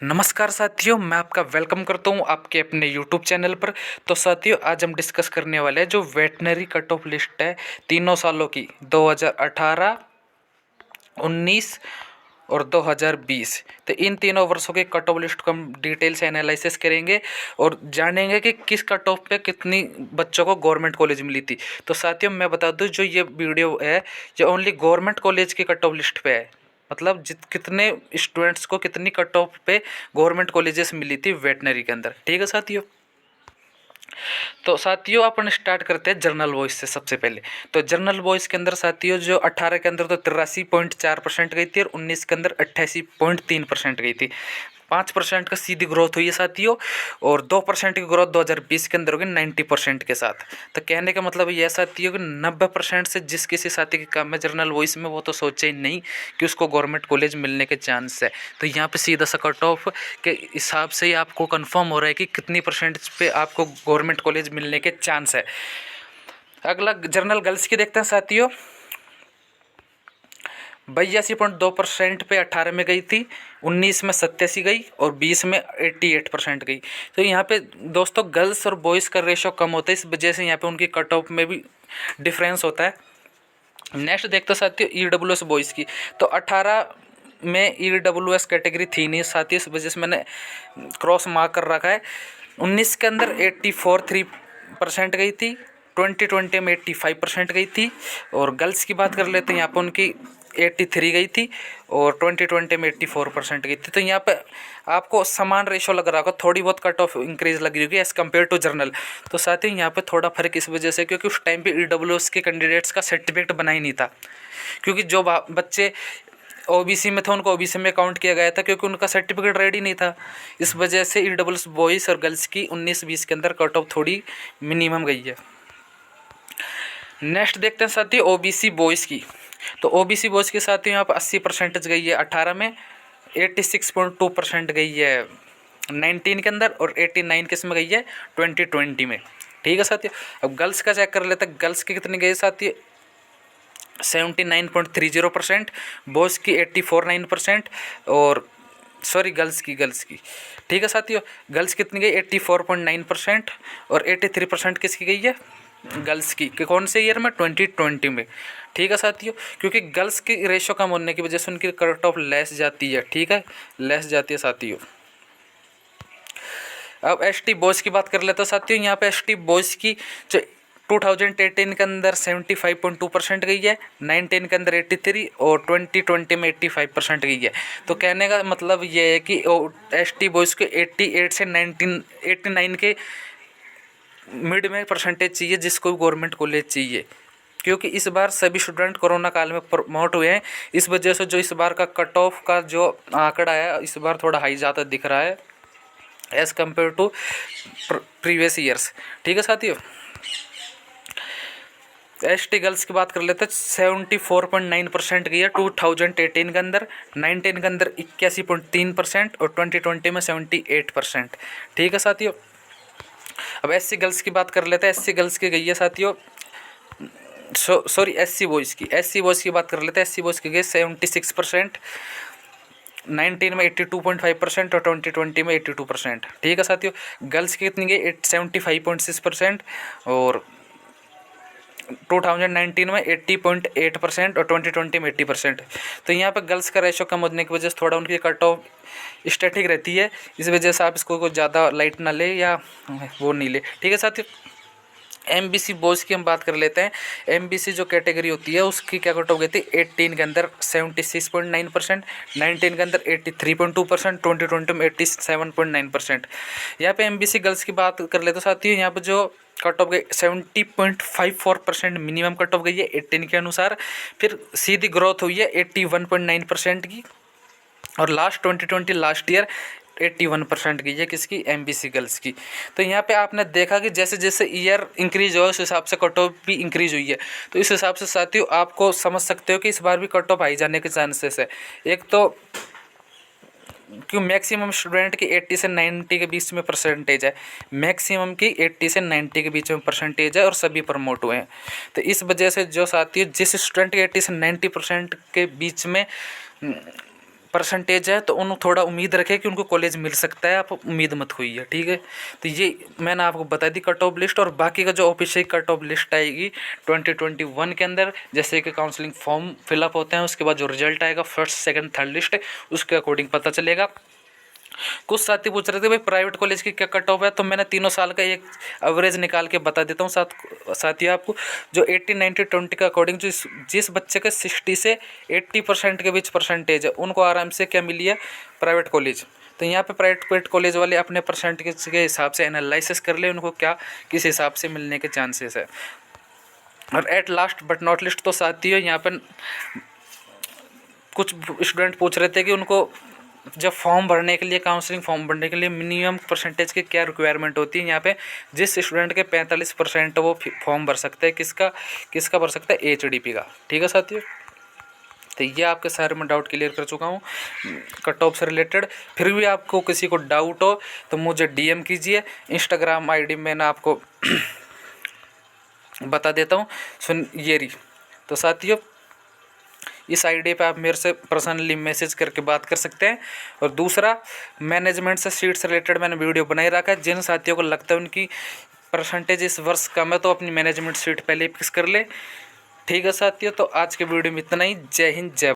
नमस्कार साथियों, मैं आपका वेलकम करता हूं आपके अपने यूट्यूब चैनल पर। तो साथियों, आज हम डिस्कस करने वाले हैं जो वेटनरी कट ऑफ लिस्ट है तीनों सालों की 2018, 19 और 2020। तो इन तीनों वर्षों के कट ऑफ लिस्ट को हम डिटेल से एनालिसिस करेंगे और जानेंगे कि किस कट ऑफ पे कितनी बच्चों को गवर्नमेंट कॉलेज मिली थी। तो साथियों, मैं बता दूं, जो ये वीडियो है ये ओनली गवर्नमेंट कॉलेज की कट ऑफ लिस्ट पे है। मतलब कितने स्टूडेंट्स को कितनी कट ऑफ पे गवर्नमेंट कॉलेजेस मिली थी वेटनरी के अंदर। ठीक है साथियों, तो साथियों अपन स्टार्ट करते हैं जनरल बॉयज़ से सबसे पहले। तो जनरल बॉयज़ के अंदर साथियों जो 18 के अंदर तो 83.4% गई थी और 19 के अंदर 88.3% गई थी। 5% का सीधी ग्रोथ हुई है साथियों, और 2% की ग्रोथ 2020 के अंदर होगी 90% के साथ। तो कहने का मतलब यह साथियों कि 90% से जिस किसी साथी के काम में जनरल वॉइस में वो तो सोचे ही नहीं कि उसको गवर्नमेंट कॉलेज मिलने के चांस है। तो यहाँ पे सीधा सा कट ऑफ के हिसाब से ही आपको कंफर्म हो रहा है कि कितनी परसेंटेज पे आपको गवर्नमेंट कॉलेज मिलने के चांस है। अगला जनरल गर्ल्स की देखते हैं साथियों। 82.2% पे 18 में गई थी, 19 में 87 गई और 20 में 88% गई। तो यहाँ पे दोस्तों गर्ल्स और बॉयज़ का रेशो कम होता है, इस वजह से यहाँ पे उनकी कट ऑफ में भी डिफरेंस होता है। नेक्स्ट देखते साथियों EWS बॉयज़ की। तो 18 में EWS कैटेगरी थी नहीं साथियों, इस वजह से मैंने क्रॉस मार्क कर रखा है। 19 के अंदर 84.3% गई थी, 2020 में 85% गई थी। और गर्ल्स की बात कर लेते हैं, यहाँ पर उनकी 83 गई थी और 2020 में 84% गई थी। तो यहाँ पे आपको समान रेशो लग रहा होगा, थोड़ी बहुत कट ऑफ इंक्रीज लगी होगी एज़ कम्पेयर टू जर्नल। तो साथ ही यहाँ पे थोड़ा फर्क इस वजह से क्योंकि उस टाइम पे EWS के कैंडिडेट्स का सर्टिफिकेट बना ही नहीं था, क्योंकि जो बच्चे OBC में थे उनको OBC में काउंट किया गया था क्योंकि उनका सर्टिफिकेट रेडी नहीं था। इस वजह से EWS बॉयज़ और गर्ल्स की 19-20 के अंदर कट ऑफ थोड़ी मिनिमम गई है। नेक्स्ट देखते हैं साथी OBC बॉयज़ की। तो OBC बॉयज़ के साथ यहाँ पर 80% गई है 18 में, 86.2% गई है 19 के अंदर और 89 किस में गई है 2020 में। ठीक है साथियों, अब गर्ल्स का चेक कर लेते हैं। गर्ल्स की कितनी गई साथियों 79.30%, बॉयज़ की 84.9% और सॉरी गर्ल्स की ठीक है साथियों, गर्ल्स कितनी गई 84.9% और 83% किसकी गई है गर्ल्स की कौन से ईयर में 2020 में। ठीक है साथियों, क्योंकि गर्ल्स की रेशो कम होने की वजह से उनकी कट ऑफ लेस जाती है। ठीक है, लेस जाती है साथियों। अब ST बॉयज़ की बात कर लेते हैं साथियों। यहाँ पे ST बॉयज़ की जो 2018 के अंदर 75.2% गई है, 19 के अंदर 83 और 2020 में 85% गई है। तो कहने का मतलब ये है कि ST बॉयज़ को 88 से 89 के मिड में परसेंटेज चाहिए जिसको गवर्नमेंट कॉलेज चाहिए, क्योंकि इस बार सभी स्टूडेंट कोरोना काल में प्रमोट हुए हैं। इस वजह से जो इस बार का कट ऑफ का जो आंकड़ा है इस बार थोड़ा हाई ज़्यादा दिख रहा है as compare to previous years. ठीक है साथियों, ST गर्ल्स की बात कर लेते हैं। 74.9% गई है 2018 के अंदर, 19 के अंदर 81.3% और 2020 में 78%। ठीक है साथियों, अब SC गर्ल्स की बात कर लेते हैं। SC गर्ल्स की गई है साथियों सॉरी SC बॉयज़ की बात कर लेते हैं। SC बॉयज़ की गई 76%, 19 में 82.5% और 2020 में 82%। ठीक है साथियों, गर्ल्स की कितनी गई 75.6% और 2019 में 80.8% और 2020 में 80%। तो यहाँ पर गर्ल्स का रेशो कम होने की वजह से थोड़ा उनकी कट ऑफ स्टैटिक रहती है, इस वजह से आप इसको कुछ ज़्यादा लाइट ना ले या वो नहीं ले। ठीक है साथियों, MBC बॉयज़ की हम बात कर लेते हैं। MBC जो कैटेगरी होती है उसकी क्या कट ऑफ गई थी 18 के अंदर 76.9%, 19 के अंदर 83.2%, 2020 में 87.9%। यहाँ पे MBC गर्ल्स की बात कर लेते साथियों, यहाँ पे जो कट ऑफ गई 70.54% मिनिमम कट ऑफ गई है 18 के अनुसार। फिर सीधी ग्रोथ हुई है 81.9% की और लास्ट 2020 लास्ट ईयर 81% की है किसकी MBC गर्ल्स की। तो यहाँ पे आपने देखा कि जैसे जैसे ईयर इंक्रीज हुआ उस हिसाब से कट ऑफ भी इंक्रीज हुई है। तो इस हिसाब से साथियों आपको समझ सकते हो कि इस बार भी कट ऑफ आई जाने के चांसेस है। एक तो क्यों मैक्सिमम स्टूडेंट की 80 से 90 के बीच में परसेंटेज है, मैक्सिमम की 80 से 90 के बीच में परसेंटेज है और सभी प्रमोट हुए हैं। तो इस वजह से जो साथियों जिस स्टूडेंट के 80 से 90% के बीच में परसेंटेज है तो उन्हें थोड़ा उम्मीद रखे कि उनको कॉलेज मिल सकता है, आप उम्मीद मत होइए, ठीक है। तो ये मैंने आपको बता दी कट ऑफ लिस्ट, और बाकी का जो ऑफिशियल कट ऑफ लिस्ट आएगी 2021 के अंदर, जैसे कि काउंसलिंग फॉर्म फिलअप होते हैं, उसके बाद जो रिजल्ट आएगा फर्स्ट सेकंड थर्ड लिस्ट, उसके अकॉर्डिंग पता चलेगा। कुछ साथी पूछ रहे थे भाई प्राइवेट कॉलेज की क्या कट ऑफ है, तो मैंने तीनों साल का एक एवरेज निकाल के बता देता हूँ साथियों आपको। जो 80 90 20 के अकॉर्डिंग जिस बच्चे के 60 से 80% के बीच परसेंटेज है, उनको आराम से क्या मिली है, प्राइवेट कॉलेज। तो यहाँ पे प्राइवेट कॉलेज वाले अपने परसेंटेज के हिसाब से एनालिसिस कर ले उनको क्या किस हिसाब से मिलने के चांसेस है। और at last but not list, तो साथियों यहाँ पे कुछ स्टूडेंट पूछ रहे थे कि उनको जब फॉर्म भरने के लिए, काउंसलिंग फॉर्म भरने के लिए मिनिमम परसेंटेज की क्या रिक्वायरमेंट होती है। यहाँ पे जिस स्टूडेंट के 45% वो फॉर्म भर सकते हैं, किसका भर सकता है, HDP का, ठीक है साथियों। तो ये आपके सारे मैं डाउट क्लियर कर चुका हूँ कट ऑफ से रिलेटेड। फिर भी आपको किसी को डाउट हो तो मुझे DM कीजिए, इंस्टाग्राम ID मैंने आपको बता देता हूँ, सुन ये रही। तो साथियों इस ID पे आप मेरे से पर्सनली मैसेज करके बात कर सकते हैं। और दूसरा, मैनेजमेंट से सीट से रिलेटेड मैंने वीडियो बनाई रखा है। जिन साथियों को लगता है उनकी परसेंटेज इस वर्ष कम है तो अपनी मैनेजमेंट सीट पहले फिक्स कर ले, ठीक है साथियों। तो आज के वीडियो में इतना ही। जय हिंद, जय